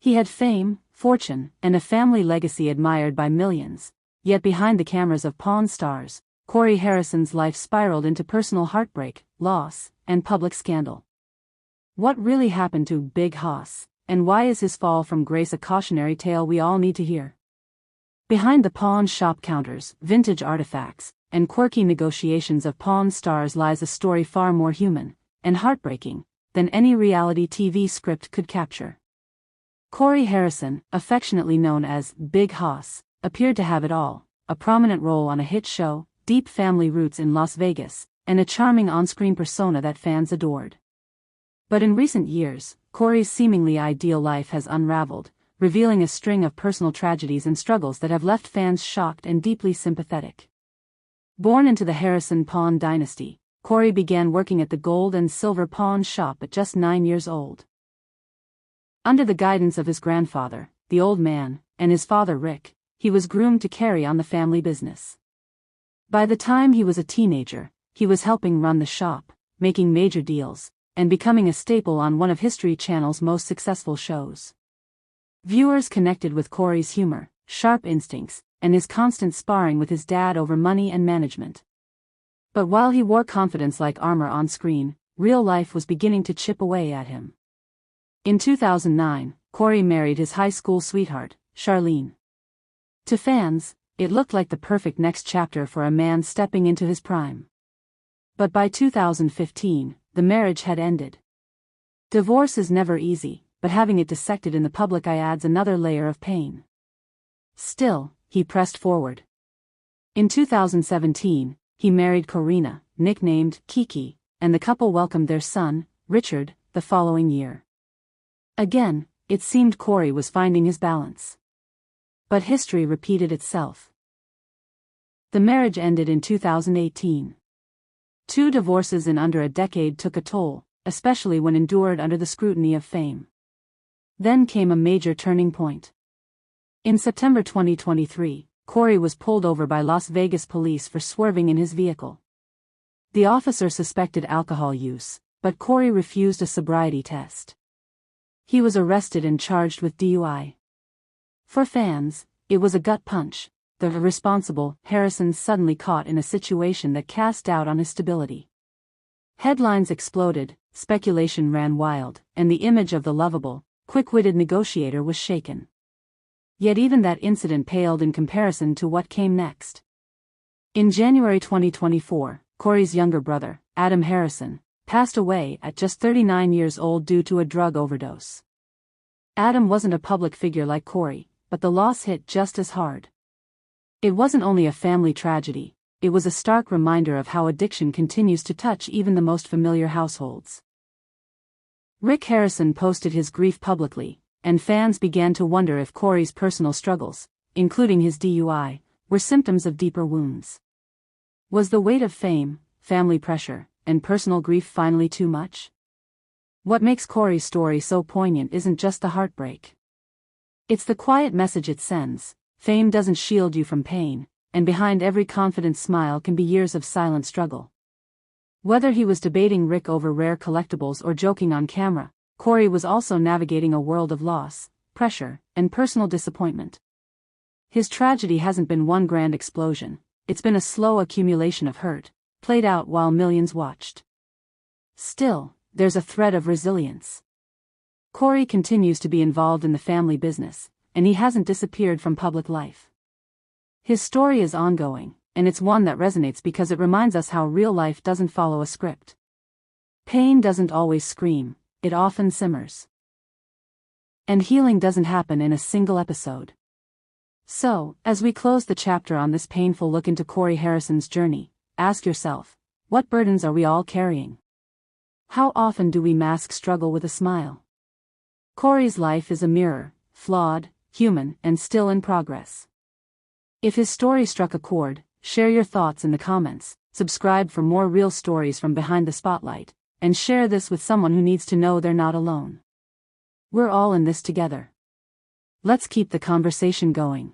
He had fame, fortune, and a family legacy admired by millions, yet behind the cameras of Pawn Stars, Corey Harrison's life spiraled into personal heartbreak, loss, and public scandal. What really happened to Big Hoss, and why is his fall from grace a cautionary tale we all need to hear? Behind the pawn shop counters, vintage artifacts, and quirky negotiations of Pawn Stars lies a story far more human and heartbreaking than any reality TV script could capture. Corey Harrison, affectionately known as Big Hoss, appeared to have it all: a prominent role on a hit show, deep family roots in Las Vegas, and a charming on-screen persona that fans adored. But in recent years, Corey's seemingly ideal life has unraveled, revealing a string of personal tragedies and struggles that have left fans shocked and deeply sympathetic. Born into the Harrison pawn dynasty, Corey began working at the gold and silver pawn shop at just 9 years old. Under the guidance of his grandfather, the old man, and his father Rick, he was groomed to carry on the family business. By the time he was a teenager, he was helping run the shop, making major deals, and becoming a staple on one of History Channel's most successful shows. Viewers connected with Corey's humor, sharp instincts, and his constant sparring with his dad over money and management. But while he wore confidence like armor on screen, real life was beginning to chip away at him. In 2009, Corey married his high school sweetheart, Charlene. To fans, it looked like the perfect next chapter for a man stepping into his prime. But by 2015, the marriage had ended. Divorce is never easy, but having it dissected in the public eye adds another layer of pain. Still, he pressed forward. In 2017, he married Corina, nicknamed Kiki, and the couple welcomed their son, Richard, the following year. Again, it seemed Corey was finding his balance. But history repeated itself. The marriage ended in 2018. 2 divorces in under a decade took a toll, especially when endured under the scrutiny of fame. Then came a major turning point. In September 2023, Corey was pulled over by Las Vegas police for swerving in his vehicle. The officer suspected alcohol use, but Corey refused a sobriety test. He was arrested and charged with DUI. For fans, it was a gut punch. The irresponsible Harrison suddenly caught in a situation that cast doubt on his stability. Headlines exploded, speculation ran wild, and the image of the lovable, quick-witted negotiator was shaken. Yet even that incident paled in comparison to what came next. In January 2024, Corey's younger brother, Adam Harrison, passed away at just 39 years old due to a drug overdose. Adam wasn't a public figure like Corey, but the loss hit just as hard. It wasn't only a family tragedy, it was a stark reminder of how addiction continues to touch even the most familiar households. Rick Harrison posted his grief publicly, and fans began to wonder if Corey's personal struggles, including his DUI, were symptoms of deeper wounds. Was the weight of fame, family pressure, and personal grief finally too much? What makes Corey's story so poignant isn't just the heartbreak. It's the quiet message it sends: fame doesn't shield you from pain, and behind every confident smile can be years of silent struggle. Whether he was debating Rick over rare collectibles or joking on camera, Corey was also navigating a world of loss, pressure, and personal disappointment. His tragedy hasn't been one grand explosion, it's been a slow accumulation of hurt, played out while millions watched. Still, there's a thread of resilience. Corey continues to be involved in the family business, and he hasn't disappeared from public life. His story is ongoing, and it's one that resonates because it reminds us how real life doesn't follow a script. Pain doesn't always scream, it often simmers. And healing doesn't happen in a single episode. So, as we close the chapter on this painful look into Corey Harrison's journey, ask yourself, what burdens are we all carrying? How often do we mask struggle with a smile? Corey's life is a mirror, flawed, human, and still in progress. If his story struck a chord, share your thoughts in the comments, subscribe for more real stories from behind the spotlight, and share this with someone who needs to know they're not alone. We're all in this together. Let's keep the conversation going.